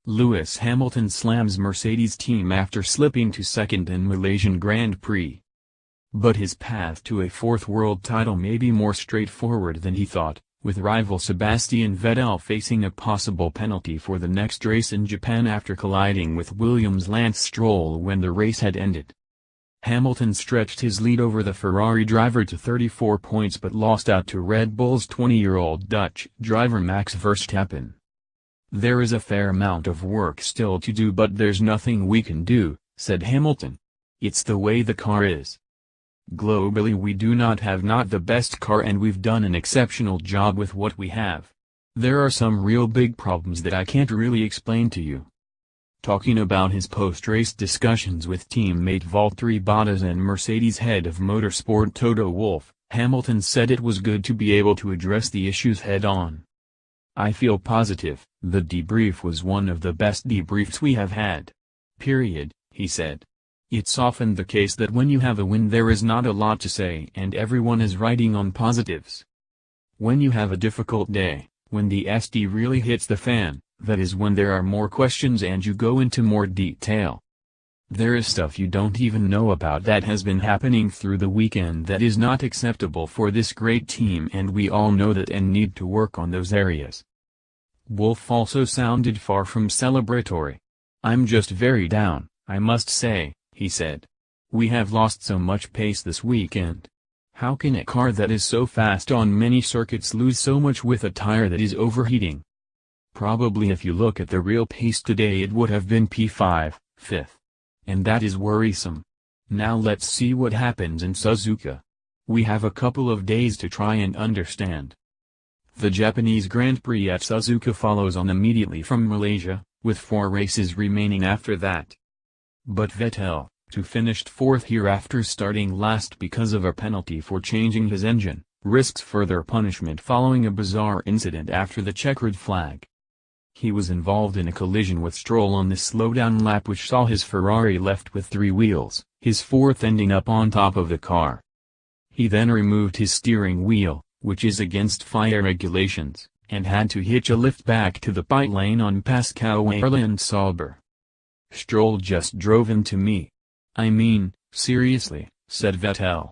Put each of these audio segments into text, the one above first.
Lewis Hamilton slams Mercedes team after slipping to second in Malaysian Grand Prix. But his path to a fourth world title may be more straightforward than he thought, with rival Sebastian Vettel facing a possible penalty for the next race in Japan after colliding with Williams Lance Stroll when the race had ended. Hamilton stretched his lead over the Ferrari driver to 34 points but lost out to Red Bull's 20-year-old Dutch driver Max Verstappen. "There is a fair amount of work still to do, but there's nothing we can do," said Hamilton. "It's the way the car is. Globally we do not have the best car, and we've done an exceptional job with what we have. There are some real big problems that I can't really explain to you." Talking about his post-race discussions with teammate Valtteri Bottas and Mercedes head of motorsport Toto Wolff, Hamilton said it was good to be able to address the issues head-on. "I feel positive. The debrief was one of the best debriefs we have had. Period," he said. "It's often the case that when you have a win there is not a lot to say and everyone is riding on positives. When you have a difficult day, when the SD really hits the fan, that is when there are more questions and you go into more detail. There is stuff you don't even know about that has been happening through the weekend that is not acceptable for this great team, and we all know that and need to work on those areas." Wolff also sounded far from celebratory. "I'm just very down, I must say," he said. "We have lost so much pace this weekend. How can a car that is so fast on many circuits lose so much with a tire that is overheating? Probably if you look at the real pace today it would have been P5, 5th. And that is worrisome. Now let's see what happens in Suzuka. We have a couple of days to try and understand." The Japanese Grand Prix at Suzuka follows on immediately from Malaysia, with 4 races remaining after that. But Vettel, who finished 4th here after starting last because of a penalty for changing his engine, risks further punishment following a bizarre incident after the checkered flag. He was involved in a collision with Stroll on the slowdown lap which saw his Ferrari left with 3 wheels, his 4th ending up on top of the car. He then removed his steering wheel, which is against FIA regulations, and had to hitch a lift back to the pit lane on Pascal Wehrle and Sauber. "Stroll just drove into me. I mean, seriously," said Vettel.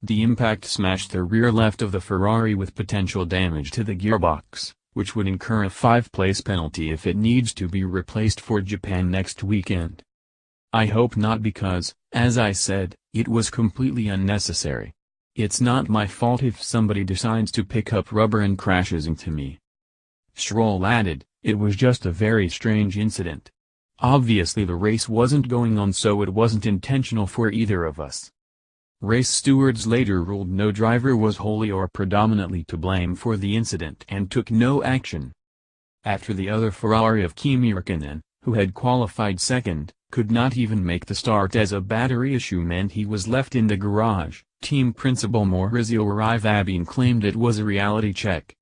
The impact smashed the rear left of the Ferrari with potential damage to the gearbox, which would incur a 5-place penalty if it needs to be replaced for Japan next weekend. "I hope not because, as I said, it was completely unnecessary. It's not my fault if somebody decides to pick up rubber and crashes into me." Stroll added, "It was just a very strange incident. Obviously the race wasn't going on, so it wasn't intentional for either of us." Race stewards later ruled no driver was wholly or predominantly to blame for the incident and took no action. After the other Ferrari of Kimi Räikkönen, who had qualified second, could not even make the start as a battery issue meant he was left in the garage, team principal Maurizio Arrivabene claimed it was a reality check.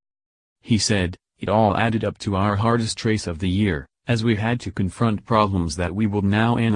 He said, "It all added up to our hardest race of the year, as we had to confront problems that we will now analyze."